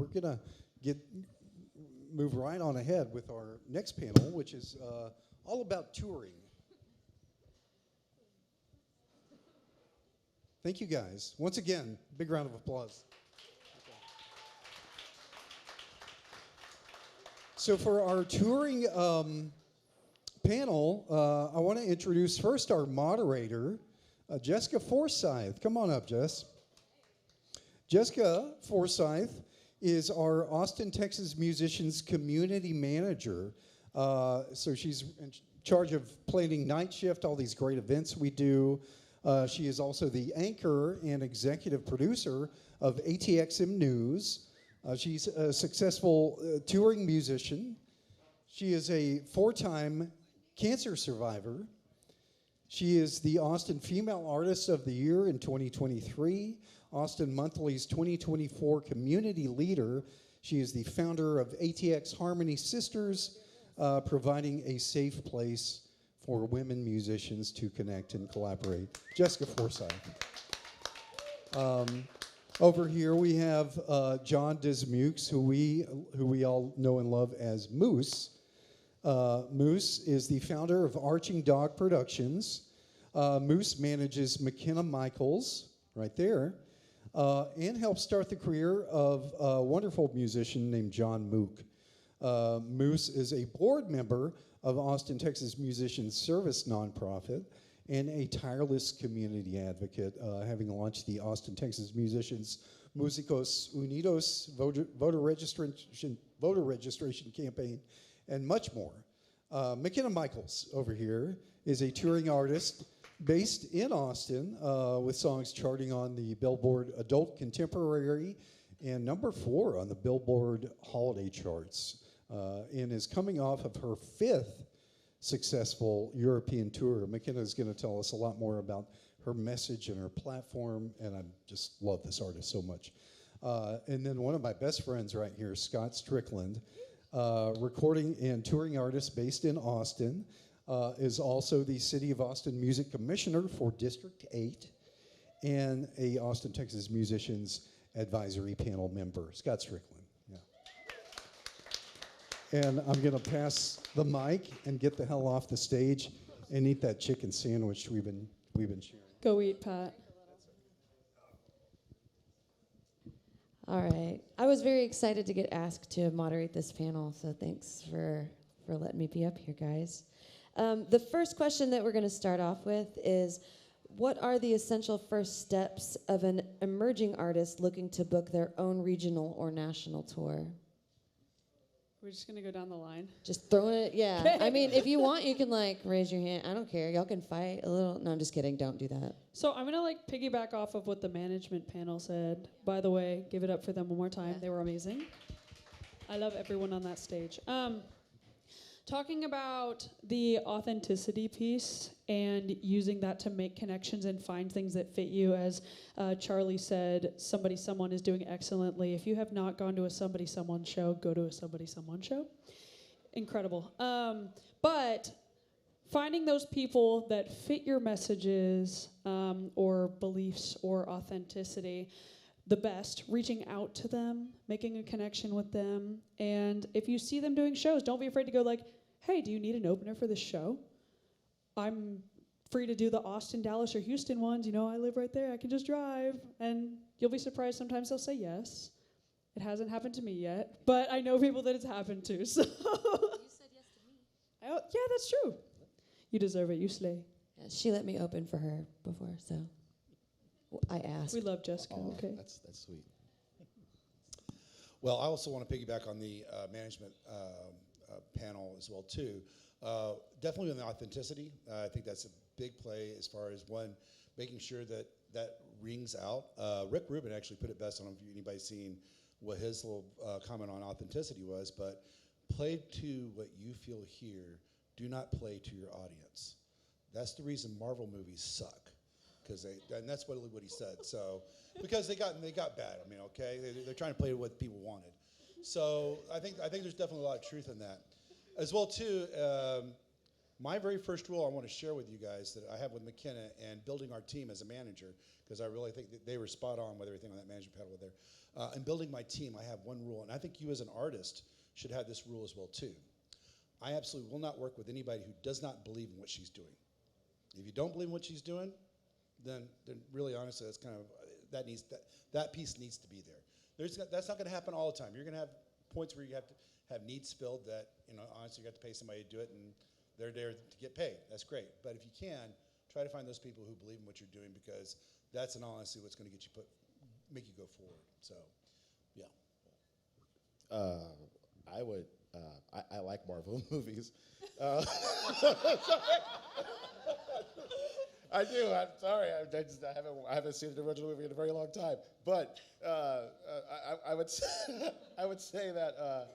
We're going to get move right on ahead with our next panel, which is all about touring. Thank you, guys. Once again, big round of applause. So for our touring panel, I want to introduce first our moderator, Jessica Forsyth. Come on up, Jess. Jessica Forsyth is our Austin, Texas Musicians Community Manager. So she's in charge of planning Night Shift, all these great events we do. She is also the anchor and executive producer of ATXM News. She's a successful touring musician. She is a 4-time cancer survivor. She is the Austin Female Artist of the Year in 2023, Austin Monthly's 2024 Community Leader. She is the founder of ATX Harmony Sisters, providing a safe place for women musicians to connect and collaborate. Jessica Forsyth. Over here we have John Dismukes, who we all know and love as Moose. Moose is the founder of Arching Dog Productions. Moose manages McKenna Michaels, right there, and helped start the career of a wonderful musician named John Mook. Moose is a board member of Austin, Texas Musicians Service nonprofit and a tireless community advocate, having launched the Austin, Texas Musicians Músicos Unidos voter registration campaign, and much more. McKenna Michaels over here is a touring artist based in Austin with songs charting on the Billboard Adult Contemporary and number 4 on the Billboard Holiday Charts, and is coming off of her 5th successful European tour. McKenna is going to tell us a lot more about her message and her platform, and I just love this artist so much. And then one of my best friends right here, Scott Strickland, recording and touring artist based in Austin, is also the City of Austin Music Commissioner for District 8 and a Austin, Texas Musicians Advisory Panel member. Scott Strickland, yeah. And I'm going to pass the mic and get the hell off the stage and eat that chicken sandwich we've been sharing. Go eat, Pat. All right. I was very excited to get asked to moderate this panel, so thanks for letting me be up here, guys. The first question that we're going to start off with is, what are the essential first steps of an emerging artist looking to book their own regional or national tour? We're just going to go down the line. Just throwing it, yeah. Okay. I mean, if you want, you can, raise your hand. I don't care. Y'all can fight a little. No, I'm just kidding. Don't do that. So I'm going to, piggyback off of what the management panel said. By the way, give it up for them one more time. Yeah. They were amazing. I love everyone on that stage. Talking about the authenticity piece and using that to make connections and find things that fit you. As Charlie said, somebody someone is doing excellently. If you have not gone to a somebody someone show, go to a somebody someone show. Incredible. But finding those people that fit your messages or beliefs or authenticity the best, reaching out to them, making a connection with them. And if you see them doing shows, don't be afraid to go hey, do you need an opener for this show? I'm free to do the Austin, Dallas, or Houston ones. I live right there. I can just drive. And you'll be surprised sometimes they'll say yes. It hasn't happened to me yet, but I know people that it's happened to. So you said yes to me. Yeah, that's true. You deserve it. You slay. Yeah, she let me open for her before, so I asked. We love Jessica. Okay. That's sweet. Well, I also want to piggyback on the management panel as well too. Definitely on the authenticity. I think that's a big play as far as making sure that rings out. Rick Rubin actually put it best. I don't know if anybody's seen what his little comment on authenticity was, but play to what you feel here. Do not play to your audience. That's the reason Marvel movies suck, and that's what he said. So because they got bad. I mean, okay, they're trying to play to what people wanted. So I think there's definitely a lot of truth in that. As well, too, my very first rule I want to share with you guys that I have with McKenna and building our team as a manager, because I really think that they were spot on with everything on that management panel with there. In building my team, I have one rule, and I think you as an artist should have this rule as well too. I absolutely will not work with anybody who does not believe in what she's doing. If you don't believe in what she's doing, then really honestly, that's kind of that piece needs to be there. That's not going to happen all the time. You're going to have points where you have to have needs filled that, honestly, you have to pay somebody to do it, and they're there to get paid. That's great. But if you can, try to find those people who believe in what you're doing, because that's honestly what's going to make you go forward. So, yeah. I would. I like Marvel movies. I do. I'm sorry. I haven't seen the original movie in a very long time. But I would I would say that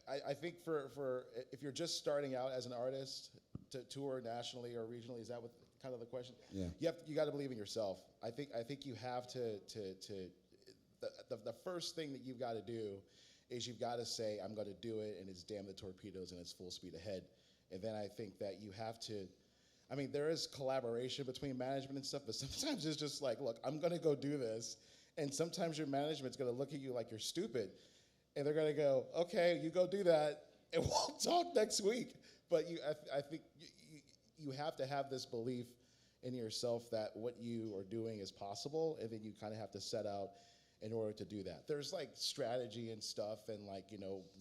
I think for if you're just starting out as an artist to tour nationally or regionally, is that what kind of the question? Yeah. You got to believe in yourself. I think you have to the first thing that you've got to do is you've got to say, I'm going to do it, and it's damn the torpedoes, and it's full speed ahead. And then I think that you have to, there is collaboration between management and stuff, but sometimes it's just like, look, I'm going to go do this, and sometimes your management's going to look at you like you're stupid, and they're going to go, okay, you go do that, and we'll talk next week. But I think you have to have this belief in yourself that what you are doing is possible, and then you kind of have to set out in order to do that. There's like strategy and stuff, and like,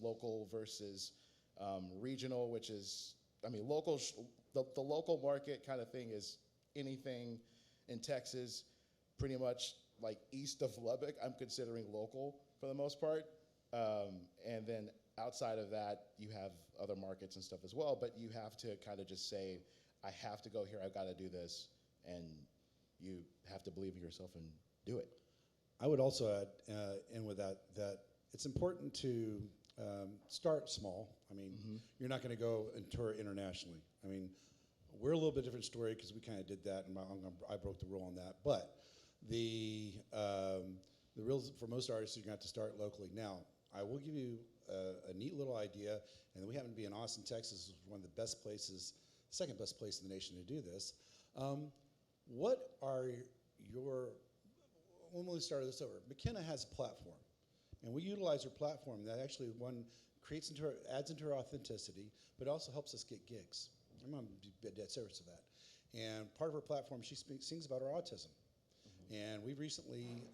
local versus regional, which is, local, the local market kind of thing is anything in Texas, pretty much like east of Lubbock, I'm considering local for the most part. And then outside of that, you have other markets and stuff as well, but you have to kind of just say, I have to go here, I've got to do this, and you have to believe in yourself and do it. I would also add in with that it's important to start small. You're not going to go and tour internationally. We're a little bit different story because we kind of did that, and I broke the rule on that. But the real for most artists, you're going to have to start locally. Now, I will give you a neat little idea, and we happen to be in Austin, Texas, which is one of the best places, second best place in the nation to do this. What are your when we started this over, McKenna has a platform, and we utilize her platform that actually adds into her authenticity, but also helps us get gigs. I'm going to be dead serious of that. And part of her platform, she sings about her autism. And we recently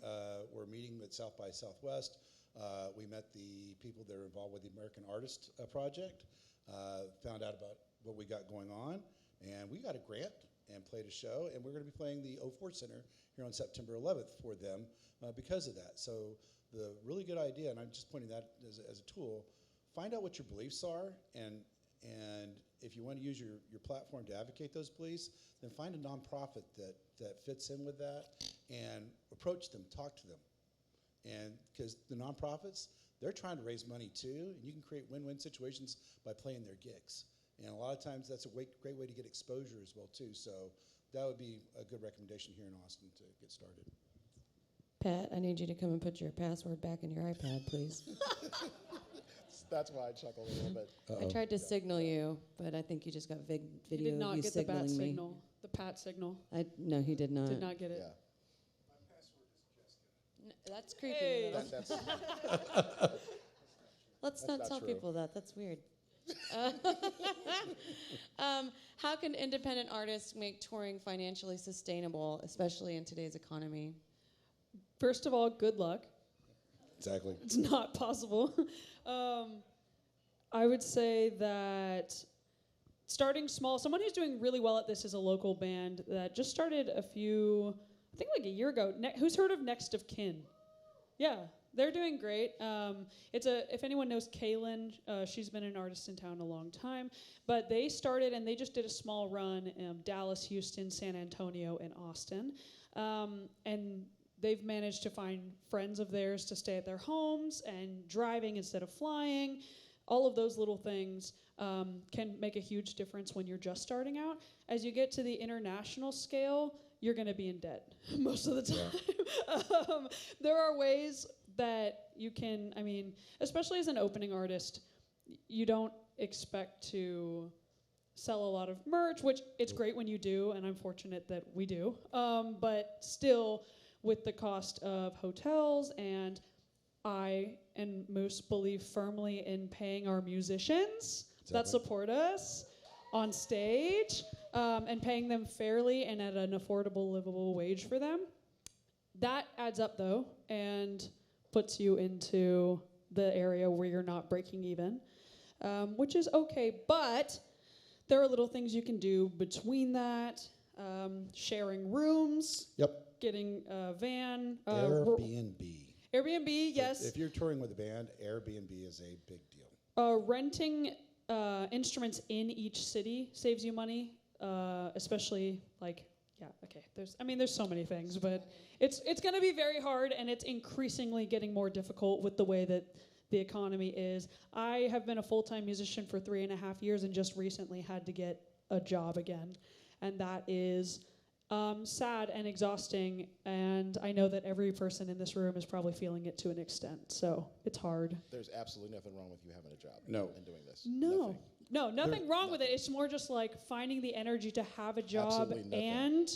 were meeting at South by Southwest. We met the people that are involved with the American Artist Project, found out about what we got going on, and we got a grant and played a show, and we're going to be playing the O4 Center here on September 11th for them because of that. So the really good idea, and I'm just pointing that as a tool, find out what your beliefs are, and if you want to use your platform to advocate those beliefs, then find a nonprofit that fits in with that and approach them, talk to them. And because the nonprofits, they're trying to raise money too, and you can create win-win situations by playing their gigs. And a lot of times that's a great way to get exposure as well too. So that would be a good recommendation here in Austin to get started. Pat, I need you to come and put your password back in your iPad, please. That's why I chuckled a little bit. I tried to signal you, but I think you just got video He did not of you get the bat signaling me. signal, the Pat signal. No, he did not. Did not get it. Yeah. That's creepy. Hey. That's Let's That's not not tell true. people that. That's weird. How can independent artists make touring financially sustainable, especially in today's economy? First of all, good luck. Exactly. It's not possible. I would say that starting small, someone who's doing really well at this is a local band that just started I think like a year ago. Who's heard of Next of Kin? Yeah, they're doing great. If anyone knows Kaylin, she's been an artist in town a long time, but they started and they just did a small run in Dallas, Houston, San Antonio, and Austin. And they've managed to find friends of theirs to stay at their homes and driving instead of flying. All of those little things can make a huge difference when you're just starting out. As you get to the international scale, you're going to be in debt most of the time. There are ways that you can, especially as an opening artist, you don't expect to sell a lot of merch, which it's great when you do, and I'm fortunate that we do. But still, with the cost of hotels, and I and Moose believe firmly in paying our musicians that support us on stage, and paying them fairly and at an affordable, livable wage for them. That adds up, though, and puts you into the area where you're not breaking even, which is okay. But there are little things you can do between that, sharing rooms, getting a van. Airbnb, yes. If you're touring with a band, Airbnb is a big deal. Renting instruments in each city saves you money, especially there's so many things, but it's going to be very hard, and it's increasingly getting more difficult with the way that the economy is. I have been a full-time musician for 3.5 years and just recently had to get a job again, and that is sad and exhausting, and I know that every person in this room is probably feeling it to an extent, so it's hard. There's absolutely nothing wrong with you having a job and doing this. Nothing wrong with it. It's more just like finding the energy to have a job and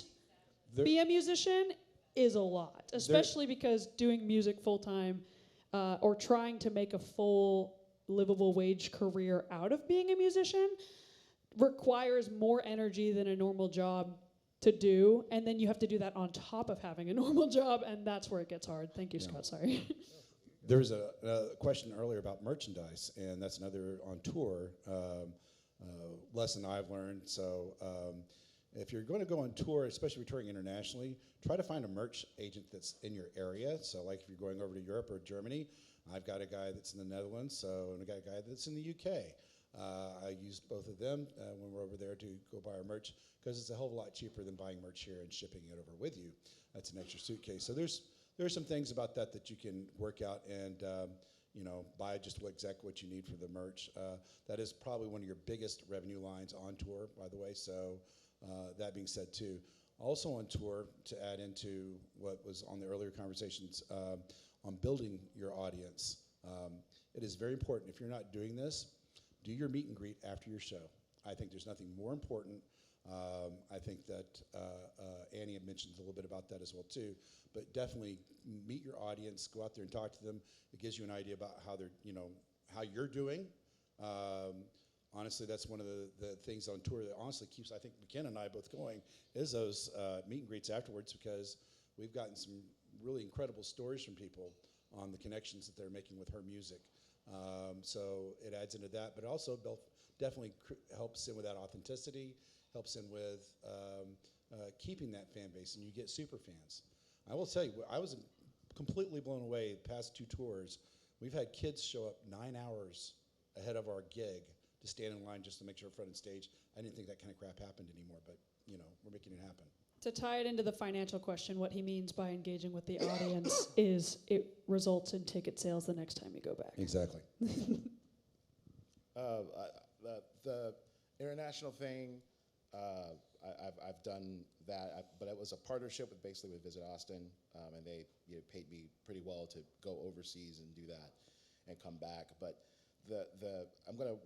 be a musician is a lot, especially because doing music full-time or trying to make a full livable wage career out of being a musician requires more energy than a normal job to do, and then you have to do that on top of having a normal job, and that's where it gets hard. Thank you, Scott. Sorry. There was a question earlier about merchandise, and that's another on tour lesson I've learned. So if you're going to go on tour, especially if you're touring internationally, try to find a merch agent that's in your area. So like if you're going over to Europe or Germany, I've got a guy that's in the Netherlands, and I got a guy that's in the UK. I use both of them when we're over there to go buy our merch, because it's a hell of a lot cheaper than buying merch here and shipping it over with you. That's an extra suitcase. So there are some things about that you can work out and buy just exactly what you need for the merch. That is probably one of your biggest revenue lines on tour, by the way. So that being said, too, also on tour, to add into what was on the earlier conversations on building your audience, it is very important. If you're not doing this, do your meet and greet after your show. I think there's nothing more important. I think that Annie had mentioned a little bit about that as well too. But definitely meet your audience, go out there and talk to them. It gives you an idea about how how you're doing. Honestly, that's one of the things on tour that honestly keeps, I think, McKenna and I both going, is those meet and greets afterwards, because we've gotten some really incredible stories from people on the connections that they're making with her music. So it adds into that, but also definitely helps in with that authenticity, helps in with keeping that fan base, and you get super fans. I will tell you, I was completely blown away the past 2 tours. We've had kids show up 9 hours ahead of our gig to stand in line just to make sure we're front and stage. I didn't think that kind of crap happened anymore, but we're making it happen. To tie it into the financial question, what he means by engaging with the audience is it results in ticket sales the next time you go back. Exactly. The international thing, I've done that, but it was a partnership with Visit Austin, and they paid me pretty well to go overseas and do that and come back. But I'm going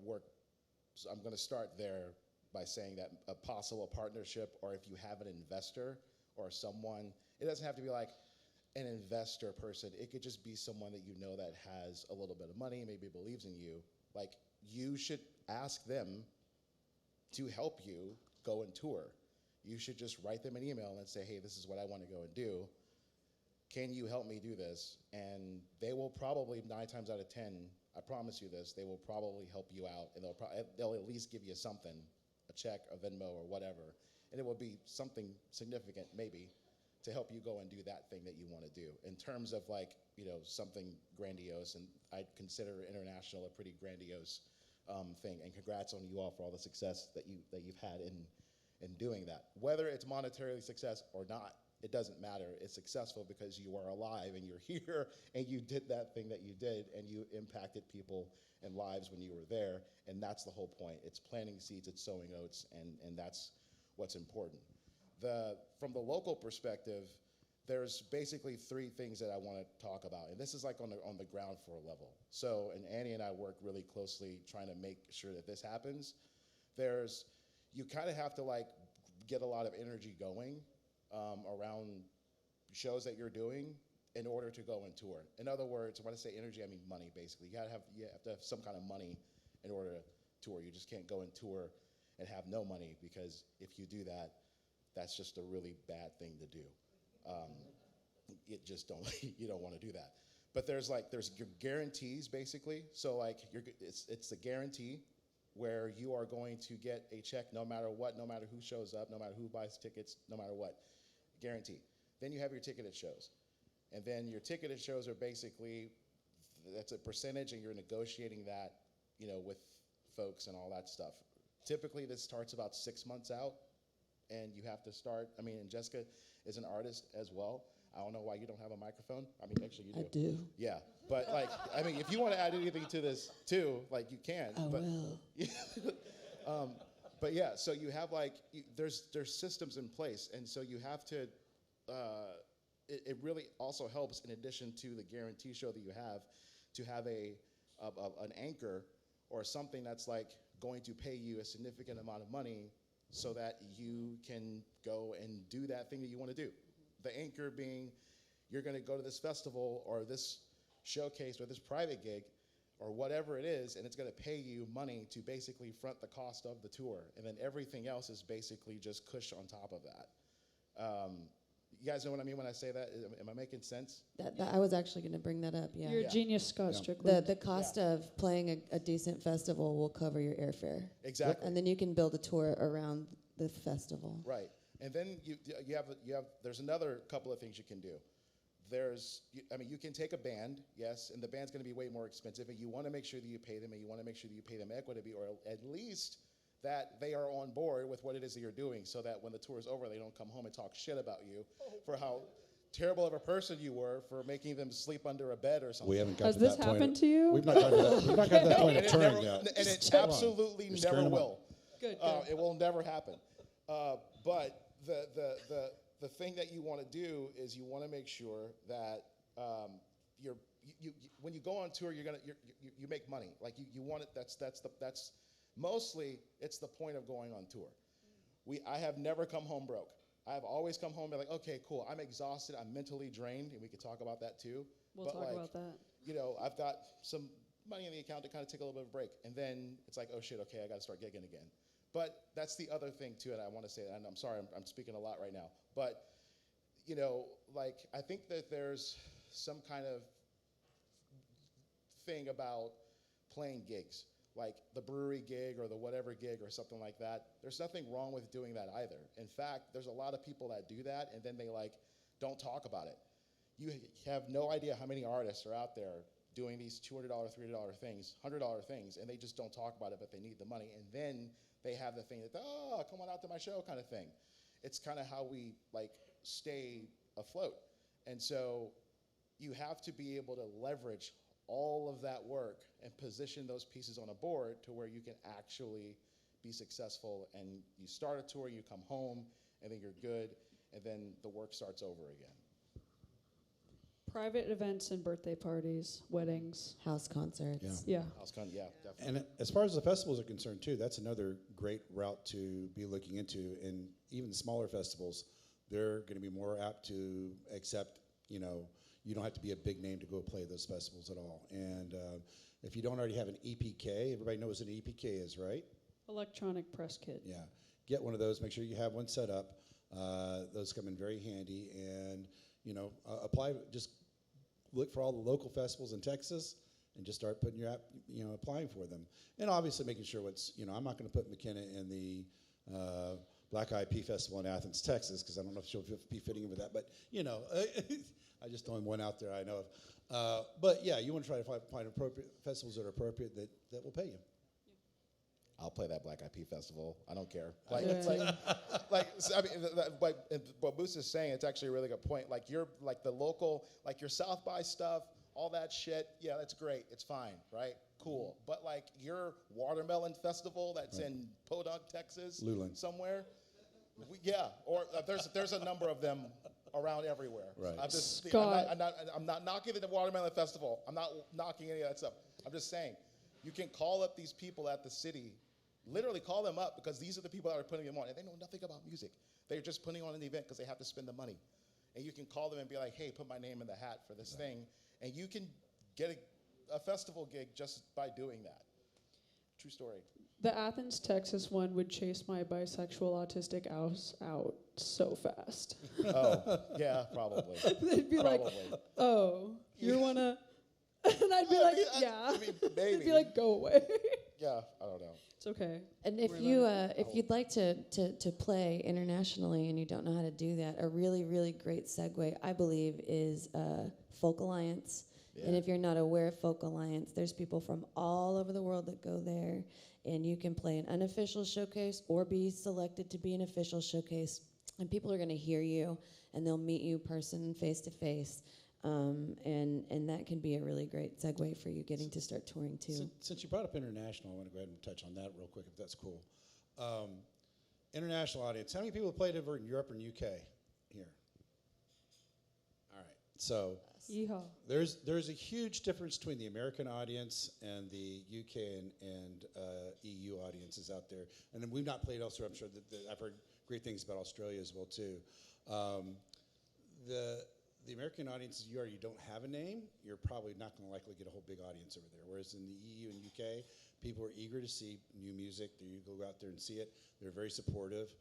to start there by saying that a possible partnership, or if you have an investor or someone, it doesn't have to be like an investor person. It could just be someone that that has a little bit of money, maybe believes in you. Like, you should ask them to help you go and tour. You should just write them an email and say, hey, this is what I want to go and do. Can you help me do this? And they will probably, 9 times out of 10, I promise you this, they will probably help you out, and they'll at least give you something, a check, a Venmo, or whatever, and it will be something significant, maybe, to help you go and do that thing that you want to do. In terms of something grandiose, and I'd consider international a pretty grandiose thing. And congrats on you all for all the success that you've had in doing that. Whether it's monetarily success or not, it doesn't matter. It's successful because you are alive and you're here and you did that thing that you did and you impacted people and lives when you were there. And that's the whole point. It's planting seeds, it's sowing oats, and that's what's important. From the local perspective, there's basically 3 things that I want to talk about. And this is like on the ground floor level. So, and Annie and I work really closely trying to make sure that this happens. You kind of have to get a lot of energy going around shows that you're doing in order to go and tour. In other words, when I say energy, I mean money, basically. You have to have some kind of money in order to tour. You just can't go and tour and have no money, because if you do that, that's just a really bad thing to do. It just don't you don't want to do that. But there's your guarantees, basically. So like it's the guarantee where you are going to get a check no matter what, no matter who shows up, no matter who buys tickets, no matter what. Guarantee. Then you have your ticketed shows. And then your ticketed shows are basically, that's a percentage, and you're negotiating that, with folks and all that stuff. Typically, this starts about 6 months out, and you have to start, and Jessica is an artist as well. I don't know why you don't have a microphone. Actually, you do. I do. Yeah, but if you want to add anything to this too, you can. I but, will. But yeah, so you have there's systems in place, and so you have to. It really also helps, in addition to the guarantee show that you have, to have an anchor or something that's going to pay you a significant amount of money, so that you can go and do that thing that you want to do. The anchor being, you're going to go to this festival or this showcase or this private gig or whatever it is, and it's going to pay you money to basically front the cost of the tour, and then everything else is basically just cush on top of that. You guys know what I mean when I say that? Am I making sense? I was actually going to bring that up. Yeah. You're a genius, Scott Strickland. The cost of playing a decent festival will cover your airfare. Exactly. And then you can build a tour around the festival. Right. And then you have there's another couple of things you can do. You can take a band, yes, and the band's going to be way more expensive, and you want to make sure that you pay them, and you want to make sure that you pay them equitably, or at least that they are on board with what it is that you're doing, so that when the tour is over, they don't come home and talk shit about you for how terrible of a person you were for making them sleep under a bed or something. We haven't got Has to this that point. happened to you? We've not got to that. We've not got to that point of touring yet. And it Come on. absolutely You're never stirring 'em up. will. Good. It will never happen. But the thing that you want to do is you want to make sure that when you go on tour, you make money. You want it. That's mostly it's the point of going on tour. I have never come home broke. I have always come home and be like, okay, cool. I'm exhausted. I'm mentally drained, and we could talk about that too. We'll talk about that. I've got some money in the account to kind of take a little bit of a break, and then it's like, oh shit, okay, I got to start gigging again. But that's the other thing too, and I want to say, and I'm sorry, I'm speaking a lot right now, but I think that there's some kind of thing about playing gigs, like the brewery gig or the whatever gig or something like that. There's nothing wrong with doing that either. In fact, there's a lot of people that do that, and then they don't talk about it. You have no idea how many artists are out there doing these $200, $300 things, $100 things, and they just don't talk about it, but they need the money. And then they have the thing that, oh, come on out to my show kind of thing. It's kind of how we stay afloat. And so you have to be able to leverage all of that work and position those pieces on a board to where you can actually be successful, and you start a tour, you come home, and then you're good, and then the work starts over again. Private events and birthday parties, weddings. House concerts. Yeah. Yeah, definitely. And as far as the festivals are concerned too, that's another great route to be looking into. And even smaller festivals, they're going to be more apt to accept, you don't have to be a big name to go play those festivals at all. And if you don't already have an EPK, everybody knows what an EPK is, right? Electronic press kit. Yeah. Get one of those. Make sure you have one set up. Those come in very handy. And, apply. Just look for all the local festivals in Texas and just start putting your app, applying for them. And obviously making sure I'm not going to put McKenna in the Black Eyed Pea Festival in Athens, Texas, because I don't know if she'll be fitting in with that. But, I just throwing one out there I know of. But, yeah, you want to try to find appropriate festivals that are appropriate that will pay you. I'll play that Black Eyed Pea Festival. I don't care. What Moose is saying, it's actually a really good point. You're the local, your South by stuff, all that shit. Yeah, that's great. It's fine, right? Cool. But your watermelon festival that's in Podunk, Texas, Luling. somewhere. Or there's a number of them around everywhere. Right. I'm not knocking the watermelon festival. I'm not knocking any of that stuff. I'm just saying, you can call up these people at the city. Literally call them up, because these are the people that are putting them on, and they know nothing about music. They're just putting on an event because they have to spend the money. and you can call them and be like, hey, put my name in the hat for this thing, and you can get a festival gig just by doing that. True story. The Athens, Texas one would chase my bisexual autistic ass out so fast. Oh, yeah, probably. They'd be like, Probably. "Oh, you wanna?" And I'd be like, "Yeah." I mean, They'd maybe. be like, "Go away." Yeah, I don't know. It's okay. And if you'd like to play internationally and you don't know how to do that, a really, really great segue, I believe, is Folk Alliance. And if you're not aware of Folk Alliance, there's people from all over the world that go there, and you can play an unofficial showcase or be selected to be an official showcase, and people are going to hear you, and they'll meet you face to face, and that can be a really great segue for you getting to start touring too. Since you brought up international, I want to go ahead and touch on that real quick, if that's cool. International audience. How many people have played over in Europe and UK here? All right. So Yeehaw. there's a huge difference between the American audience and the UK and EU audiences out there. And then we've not played elsewhere. I'm sure that I've heard great things about Australia as well too. The American audiences, you already don't have a name, you're probably not going to likely get a whole big audience over there. Whereas in the EU and UK, people are eager to see new music. You go out there and see it. They're very supportive.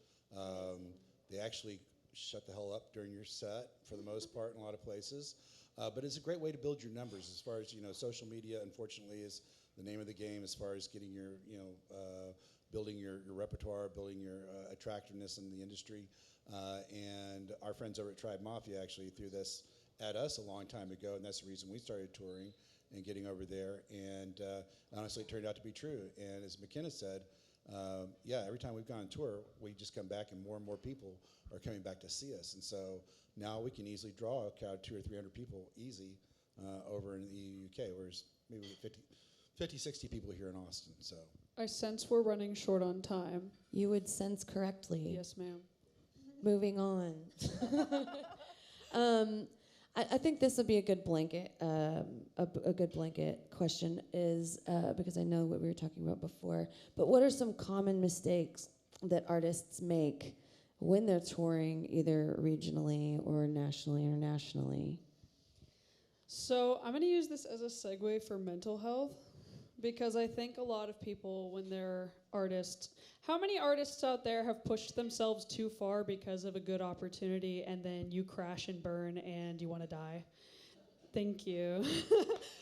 They actually shut the hell up during your set for the most part in a lot of places. But it's a great way to build your numbers as far as, social media, unfortunately, is the name of the game as far as getting your, building your repertoire, building your attractiveness in the industry. And our friends over at Tribe Mafia actually threw this at us a long time ago, and that's the reason we started touring and getting over there. And honestly, it turned out to be true. And as McKenna said, every time we've gone on tour, we just come back and more people are coming back to see us. And so now we can easily draw a crowd of 200 or 300 people easy over in the UK, whereas maybe 50, 60 people here in Austin. So I sense we're running short on time. You would sense correctly. Yes, ma'am. Moving on. I think this would be a good blanket, a good blanket question is, because I know what we were talking about before, but what are some common mistakes that artists make when they're touring, either regionally or nationally, internationally? So I'm going to use this as a segue for mental health, because I think a lot of people, when they're artists, how many artists out there have pushed themselves too far because of a good opportunity, and then you crash and burn and you want to die? Thank you.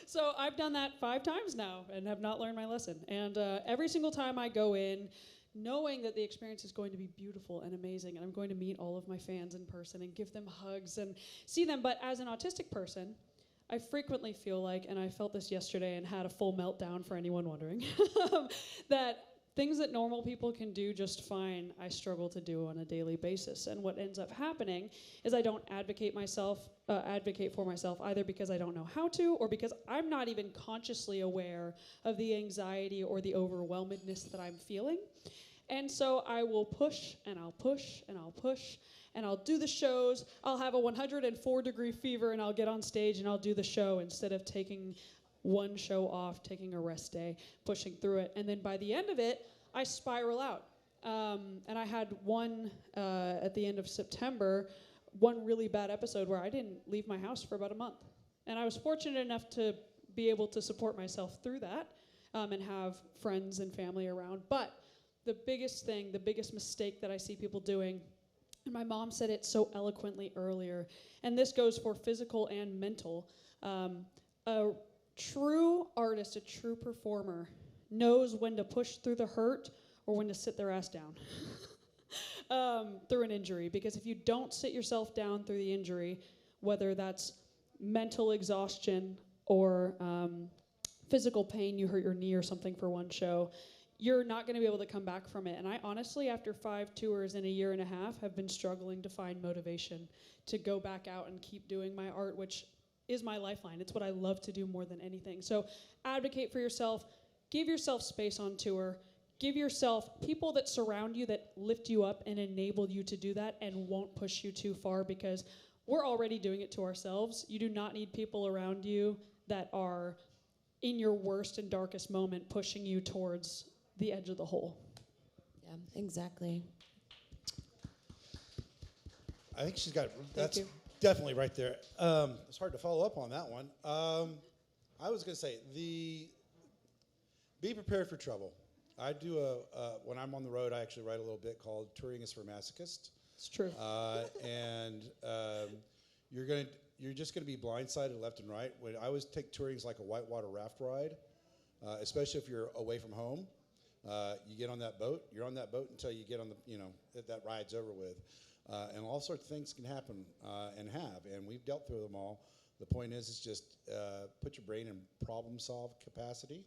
So I've done that 5 times now and have not learned my lesson. And every single time I go in, knowing that the experience is going to be beautiful and amazing, and I'm going to meet all of my fans in person and give them hugs and see them. But as an autistic person, I frequently feel like, and I felt this yesterday and had a full meltdown for anyone wondering, that things that normal people can do just fine, I struggle to do on a daily basis. And what ends up happening is I don't advocate for myself either because I don't know how to, or because I'm not even consciously aware of the anxiety or the overwhelmedness that I'm feeling. And so I will push, and I'll push, and I'll push, and I'll do the shows. I'll have a 104-degree fever, and I'll get on stage, and I'll do the show instead of taking one show off, taking a rest day, pushing through it. And then by the end of it, I spiral out. And I had one at the end of September, one really bad episode where I didn't leave my house for about a month. And I was fortunate enough to be able to support myself through that and have friends and family around. But the biggest thing, the biggest mistake that I see people doing, and my mom said it so eloquently earlier, and this goes for physical and mental, a true artist, a true performer, knows when to push through the hurt or when to sit their ass down through an injury. Because if you don't sit yourself down through the injury, whether that's mental exhaustion or physical pain, you hurt your knee or something for one show, you're not going to be able to come back from it. And I honestly, after 5 tours in a year and a half, have been struggling to find motivation to go back out and keep doing my art, which is my lifeline. It's what I love to do more than anything. So advocate for yourself. Give yourself space on tour. Give yourself people that surround you, that lift you up and enable you to do that and won't push you too far, because we're already doing it to ourselves. You do not need people around you that are in your worst and darkest moment pushing you towards the edge of the hole. Yeah, exactly. I think she's got, Definitely right there. It's hard to follow up on that one. I was going to say, be prepared for trouble. I do when I'm on the road, I actually write a little bit called Touring is for Masochists. It's true. And you're just going to be blindsided left and right. When I always take touring as like a whitewater raft ride, especially if you're away from home. You get on that boat. You're on that boat until you get on that ride's over with. And all sorts of things can happen and have. And we've dealt through them all. The point is just put your brain in problem solve capacity.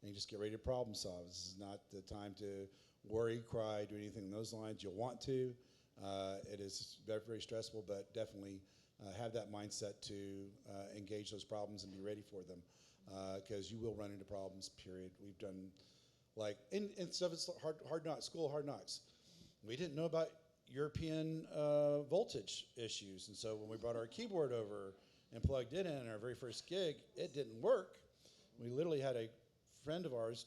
And you just get ready to problem solve. This is not the time to worry, cry, do anything in those lines. You'll want to. It is very, very stressful, but definitely have that mindset to engage those problems and be ready for them, because you will run into problems, period. We've done, and stuff is hard knocks, school hard knocks. We didn't know about European voltage issues, and so when we brought our keyboard over and plugged it in our very first gig, it didn't work. We literally had a friend of ours,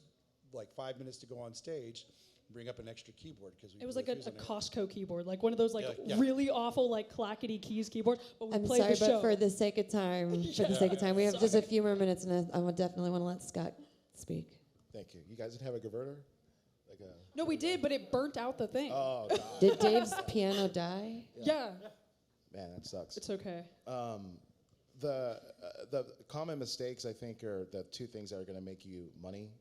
5 minutes to go on stage, bring up an extra keyboard because It was like a Costco keyboard, like one of those Yeah. really awful clackety keys keyboard. But we I'm played sorry, the show. but for the sake of time, we have just a few more minutes, and I would definitely want to let Scott speak. Thank you. You guys didn't have a converter? No, we did, but it burnt out the thing. Oh, God. Did Dave's piano die? Yeah. Man, that sucks. It's okay. The common mistakes, I think, are the two things that are going to make you money,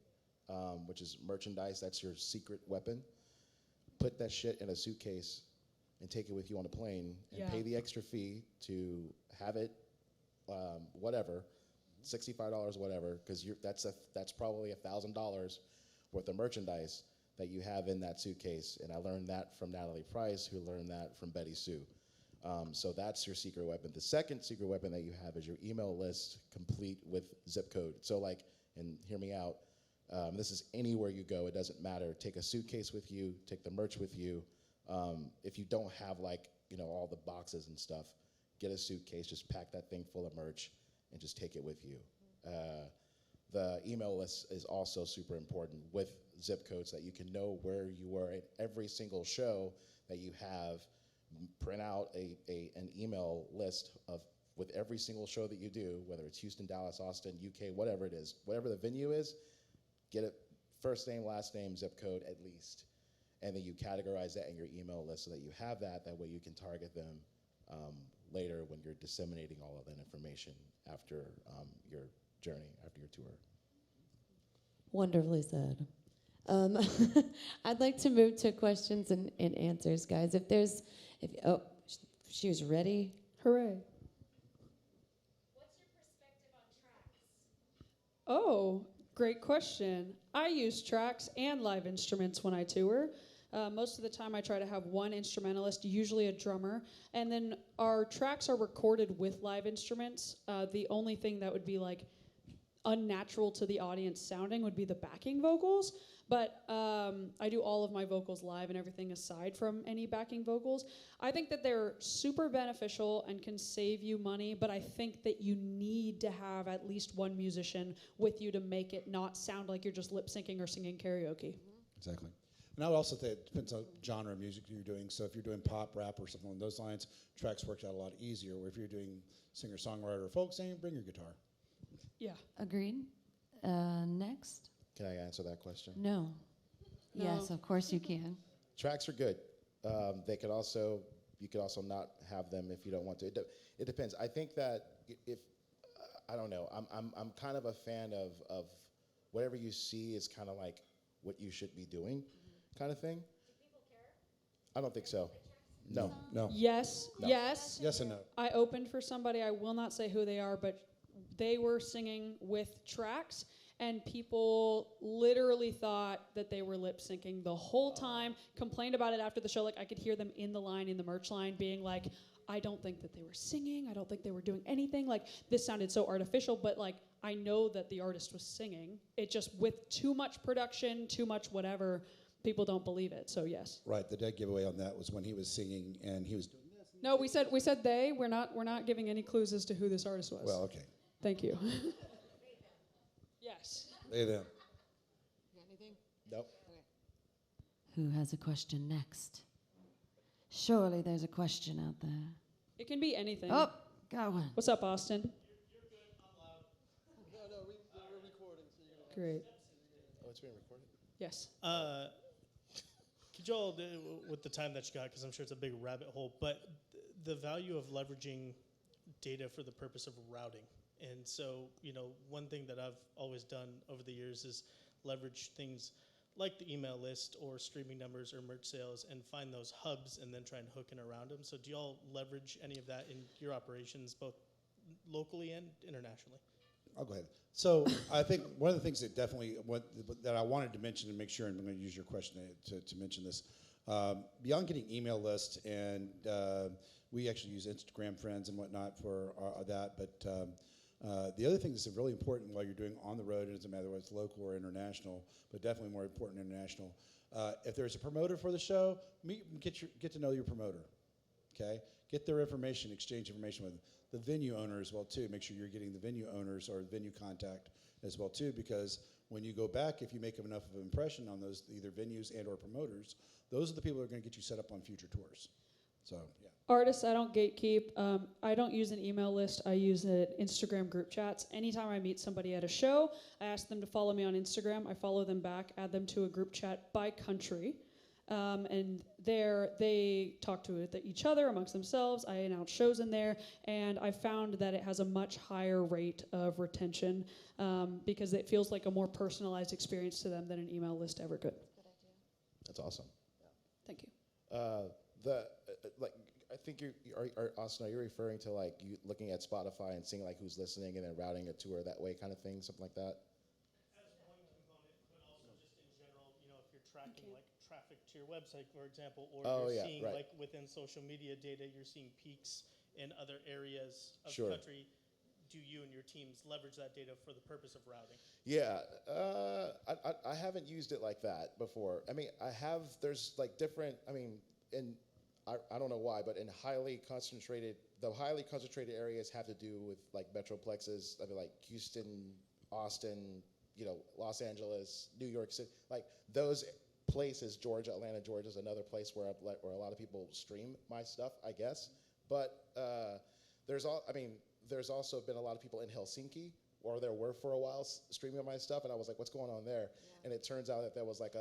which is merchandise. That's your secret weapon. Put that shit in a suitcase and take it with you on a plane and pay the extra fee to have it, whatever, $65, whatever, because that's probably $1,000 worth of merchandise that you have in that suitcase. And I learned that from Natalie Price, who learned that from Betty Sue. So that's your secret weapon. The second secret weapon that you have is your email list complete with zip code. So and hear me out, this is anywhere you go, it doesn't matter. Take a suitcase with you, take the merch with you. If you don't have all the boxes and stuff, get a suitcase, just pack that thing full of merch and just take it with you. The email list is also super important with zip codes so that you can know where you were at every single show that you have. Print out an email list with every single show that you do, whether it's Houston, Dallas, Austin, UK, whatever it is, whatever the venue is, get it first name, last name, zip code at least. And then you categorize that in your email list so that you have that. That way you can target them later when you're disseminating all of that information after your journey, after your tour. Wonderfully said. I'd like to move to questions and answers, guys. She was ready. Hooray. What's your perspective on tracks? Oh, great question. I use tracks and live instruments when I tour. Most of the time I try to have one instrumentalist, usually a drummer, and then our tracks are recorded with live instruments. The only thing that would be unnatural to the audience sounding would be the backing vocals. But I do all of my vocals live and everything aside from any backing vocals. I think that they're super beneficial and can save you money, but I think that you need to have at least one musician with you to make it not sound like you're just lip syncing or singing karaoke. Exactly. And I would also say it depends on genre of music you're doing. So if you're doing pop, rap, or something along those lines, tracks works out a lot easier. Where if you're doing singer-songwriter or folk singing, bring your guitar. Yeah. Agreed. Next. Can I answer that question? No. No. Yes, of course you can. Tracks are good. You could also not have them if you don't want to. It depends. I think that if I don't know, I'm kind of a fan of whatever you see is kind of like what you should be doing, kind of thing. Do people care? I don't think so. No. Yes. No. Yes. Yes and no. I opened for somebody, I will not say who they are, but they were singing with tracks, and people literally thought that they were lip syncing the whole time, complained about it after the show. I could hear them in the merch line being like, I don't think that they were singing. I don't think they were doing anything. This sounded so artificial, but I know that the artist was singing. It just, with too much production, too much whatever, people don't believe it. So yes. Right. The dead giveaway on that was when he was singing and he was doing this. No, we said they. We're not giving any clues as to who this artist was. Well, okay. Thank you. Yes. They them. Nope. Who has a question next? Surely there's a question out there. It can be anything. Oh, got one. What's up, Austin? You're good. I'm loud. No, we're recording, so you're gonna. Great. Oh, it's being recorded? Yes. Could y'all, with the time that you got, because I'm sure it's a big rabbit hole, but the value of leveraging data for the purpose of routing. And so, one thing that I've always done over the years is leverage things like the email list or streaming numbers or merch sales and find those hubs and then try and hook in around them. So do y'all leverage any of that in your operations, both locally and internationally? I'll go ahead. So I think one of the things that definitely that I wanted to mention and make sure, and I'm going to use your question to mention this, beyond getting email lists, and we actually use Instagram friends and whatnot for that, but the other thing that's really important while you're doing on the road, it doesn't matter whether it's local or international, but definitely more important international, if there's a promoter for the show, get to know your promoter, okay? Get their information, exchange information with them. The venue owner as well too. Make sure you're getting the venue owners or venue contact as well too, because when you go back, if you make enough of an impression on those either venues and or promoters, those are the people that are going to get you set up on future tours. So yeah. Artists, I don't gatekeep. I don't use an email list. I use Instagram group chats. Anytime I meet somebody at a show, I ask them to follow me on Instagram. I follow them back, add them to a group chat by country. And there they talk to each other amongst themselves. I announce shows in there, and I found that it has a much higher rate of retention because it feels like a more personalized experience to them than an email list ever could. That's awesome. Thank you. I think Austin, are you referring to like you looking at Spotify and seeing like who's listening and then routing a tour that way kind of thing, something like that? As one component, but also just in general, if you're tracking like traffic to your website, for example, or you're seeing like within social media data, you're seeing peaks in other areas of the country. Do you and your teams leverage that data for the purpose of routing? Yeah, I haven't used it like that before. I mean, there's like different, I don't know why, but in highly concentrated areas have to do with like metroplexes, like Houston, Austin, Los Angeles, New York City, like those places. Atlanta, Georgia is another place where a lot of people stream my stuff, I guess. But there's also been a lot of people in Helsinki, or there were for a while streaming my stuff, and I was like, what's going on there? Yeah. And it turns out that there was like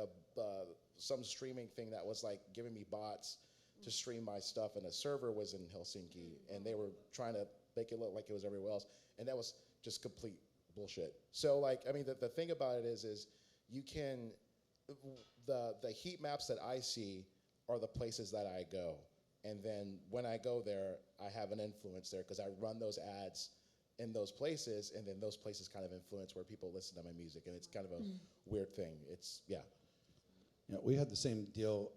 some streaming thing that was like giving me bots to stream my stuff, and a server was in Helsinki, and they were trying to make it look like it was everywhere else, and that was just complete bullshit. So the thing about it is you can, the heat maps that I see are the places that I go, and then when I go there, I have an influence there because I run those ads in those places, and then those places kind of influence where people listen to my music, and it's kind of a weird thing. Yeah, we had the same deal.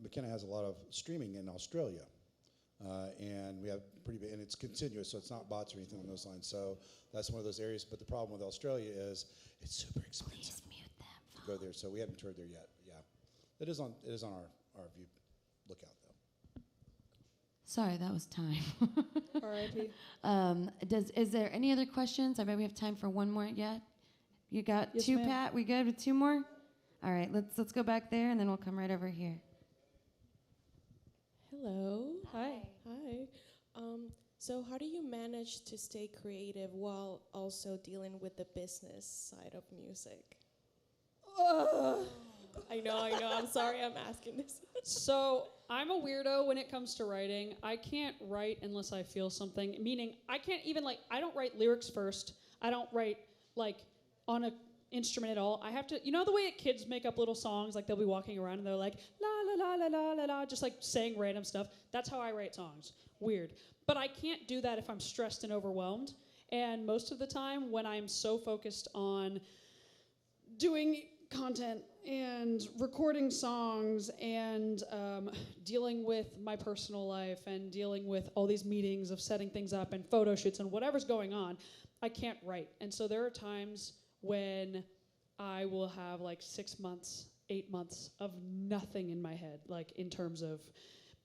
McKenna has a lot of streaming in Australia, and we have pretty big, and it's continuous, so it's not bots or anything on those lines. So that's one of those areas. But the problem with Australia is it's super expensive to go there. So we haven't toured there yet. But yeah, it is on our view lookout though. Sorry, that was time. R.I.P. Is there any other questions? I bet we have time for one more yet. You got Yes, two, ma'am. Pat? We good with two more? All right, let's go back there, and then we'll come right over here. Hello. Hi. Hi. So how do you manage to stay creative while also dealing with the business side of music? I know. I'm sorry I'm asking this. So I'm a weirdo when it comes to writing. I can't write unless I feel something, meaning I can't even I don't write lyrics first. I don't write on a instrument at all. I have to, the way kids make up little songs, like they'll be walking around and they're like, la, la, la, la, la, la, la, just saying random stuff. That's how I write songs. Weird. But I can't do that if I'm stressed and overwhelmed. And most of the time when I'm so focused on doing content and recording songs and dealing with my personal life and dealing with all these meetings of setting things up and photo shoots and whatever's going on, I can't write. And so there are times when I will have 6 months, 8 months of nothing in my head, in terms of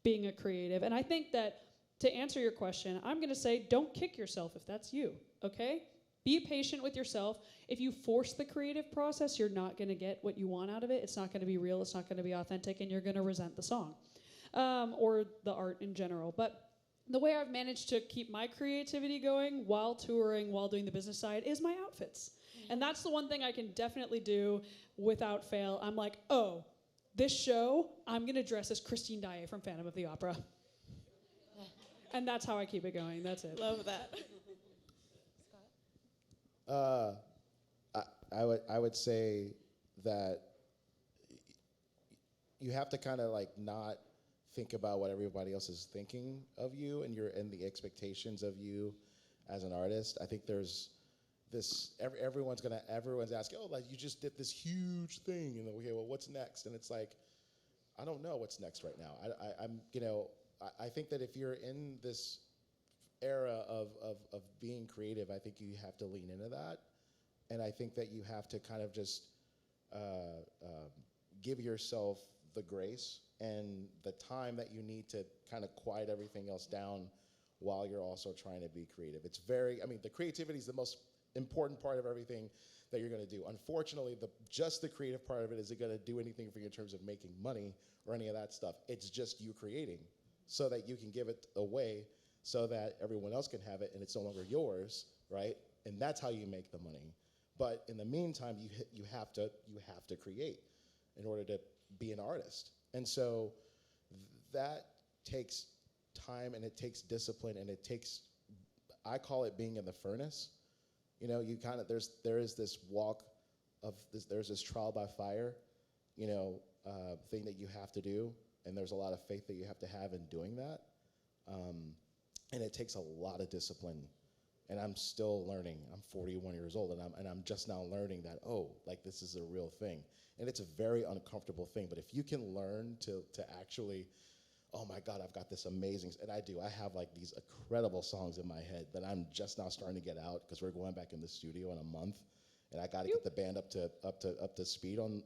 being a creative. And I think that to answer your question, I'm going to say don't kick yourself if that's you, okay? Be patient with yourself. If you force the creative process, you're not going to get what you want out of it. It's not going to be real. It's not going to be authentic, and you're going to resent the song or the art in general. But the way I've managed to keep my creativity going while touring, while doing the business side, is my outfits. And that's the one thing I can definitely do without fail. I'm like, oh, this show, I'm going to dress as Christine Daae from Phantom of the Opera. And that's how I keep it going. That's it. Love that. I would say that you have to kind of like not think about what everybody else is thinking of you and the expectations of you as an artist. I think there's this everyone's asking, oh, like you just did this huge thing, okay, well, what's next? And it's like, I don't know what's next right now. I think that if you're in this era of being creative, I think you have to lean into that. And I think that you have to kind of just give yourself the grace and the time that you need to kind of quiet everything else down while you're also trying to be creative. The creativity is the most important part of everything that you're going to do. Unfortunately, just the creative part of it isn't going to do anything for you in terms of making money or any of that stuff. It's just you creating so that you can give it away so that everyone else can have it and it's no longer yours, right? And that's how you make the money. But in the meantime, you have to create in order to be an artist. And so that takes time and it takes discipline and it takes, I call it being in the furnace. You kind of, there is this walk of this, there's this trial by fire, thing that you have to do. And there's a lot of faith that you have to have in doing that. And it takes a lot of discipline. And I'm still learning. I'm 41 years old, and I'm just now learning that, like this is a real thing. And it's a very uncomfortable thing. But if you can learn to actually, oh my God, I've got this amazing, and I do. I have like these incredible songs in my head that I'm just now starting to get out because we're going back in the studio in a month, and I got to get the band up to speed on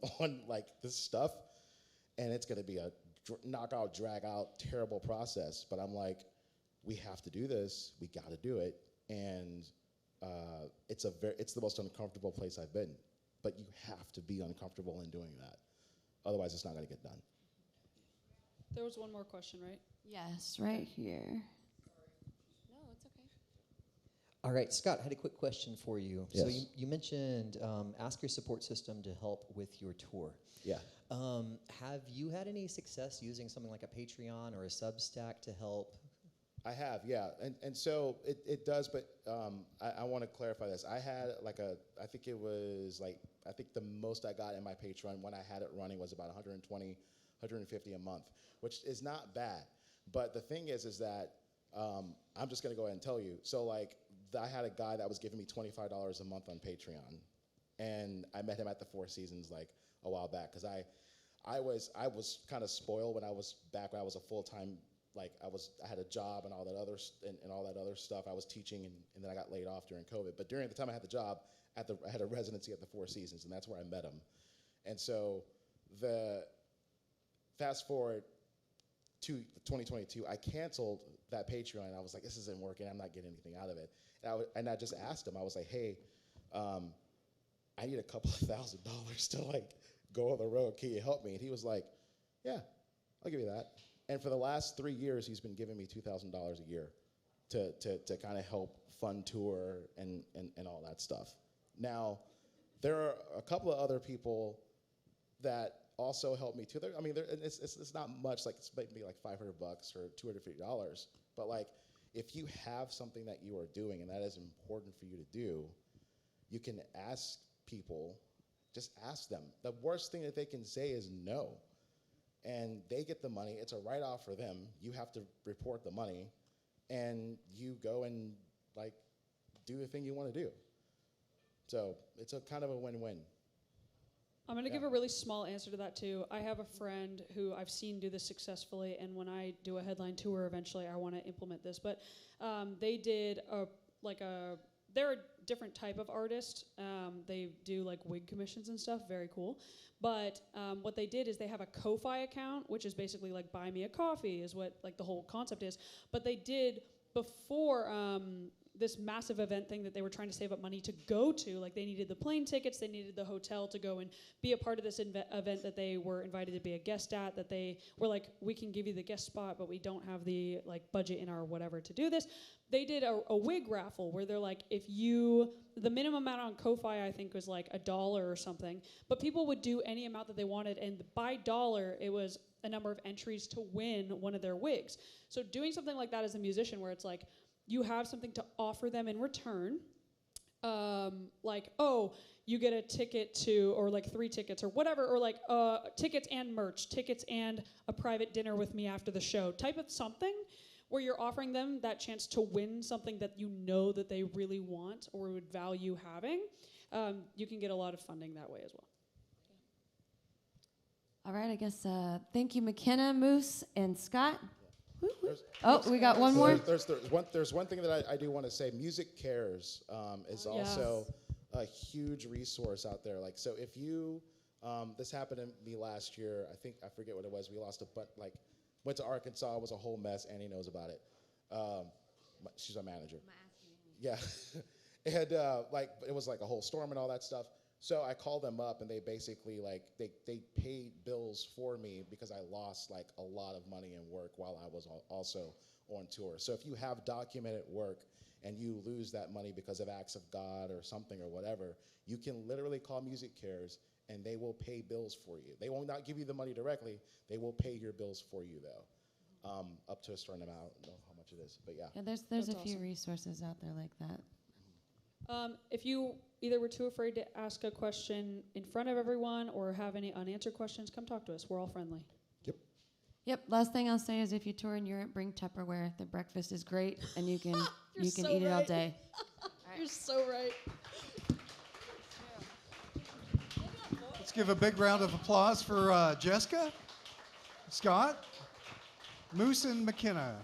like this stuff, and it's going to be a knockout, drag out, terrible process. But I'm like, we have to do this. We got to do it. And it's the most uncomfortable place I've been. But you have to be uncomfortable in doing that. Otherwise, it's not going to get done. There was one more question, right? Yes, right here. No, it's okay. All right, Scott, I had a quick question for you. Yes. So you mentioned ask your support system to help with your tour. Yeah. Have you had any success using something like a Patreon or a Substack to help? I have, yeah. And so it does, but I want to clarify this. I had I think the most I got in my Patreon when I had it running was about 120, 150 a month, which is not bad. But the thing is that I'm just going to go ahead and tell you. So I had a guy that was giving me $25 a month on Patreon. And I met him at the Four Seasons a while back because I was kind of spoiled when I was a full-time, I had a job and all that other stuff. I was teaching and then I got laid off during COVID. But during the time I had the job, I had a residency at the Four Seasons, and that's where I met him. And so fast forward to 2022, I canceled that Patreon. I was like, this isn't working. I'm not getting anything out of it. And I just asked him. I was like, hey, I need a couple of $1,000s to go on the road. Can you help me? And he was like, yeah, I'll give you that. And for the last 3 years, he's been giving me $2,000 a year to kind of help fund tour and all that stuff. Now, there are a couple of other people that also help me too. It's not much. It's maybe $500 or $250. But if you have something that you are doing and that is important for you to do, you can ask people. Just ask them. The worst thing that they can say is no. And they get the money. It's a write-off for them. You have to report the money, and you go and do the thing you want to do. So it's a kind of a win-win. I'm going to give a really small answer to that, too. I have a friend who I've seen do this successfully, and when I do a headline tour eventually, I want to implement this. But they did they're a different type of artist. They do wig commissions and stuff, very cool. But what they did is they have a Ko-Fi account, which is basically buy me a coffee is what the whole concept is. But they did before this massive event thing that they were trying to save up money to go to. Like they needed the plane tickets, they needed the hotel to go and be a part of this event that they were invited to be a guest at, that they were like, we can give you the guest spot, but we don't have the like budget in our whatever to do this. They did a wig raffle where they're like, the minimum amount on Ko-Fi I think was like $1 or something, but people would do any amount that they wanted, and by dollar it was a number of entries to win one of their wigs. So doing something like that as a musician where it's like, you have something to offer them in return, like, oh, you get a ticket to, or like 3 tickets or whatever, or like tickets and merch, tickets and a private dinner with me after the show, type of something where you're offering them that chance to win something that you know that they really want or would value having. You can get a lot of funding that way as well. All right, I guess thank you, McKenna, Moose, and Scott. We got one So more. There's one thing that I do want to say. Music Cares is also a huge resource out there. Like, so if you, this happened to me last year. I forget what it was. We lost went to Arkansas. It was a whole mess. Annie knows about it. She's our manager. Yeah, and it was like a whole storm and all that stuff. So I called them up, and they basically they paid bills for me because I lost like a lot of money and work while I was also on tour. So if you have documented work and you lose that money because of acts of God or something or whatever, you can literally call Music Cares, and they will pay bills for you. They will not give you the money directly. They will pay your bills for you, though, up to a certain amount. I don't know how much it is, but yeah. Yeah, there's That's a few awesome. resources out there like that. If you either were too afraid to ask a question in front of everyone or have any unanswered questions, come talk to us. We're all friendly. Yep. Last thing I'll say is if you tour in Europe, bring Tupperware. The breakfast is great, and you can you can so eat it all right. day. You're so right. Let's give a big round of applause for Jessica, Scott, Moose, and McKenna.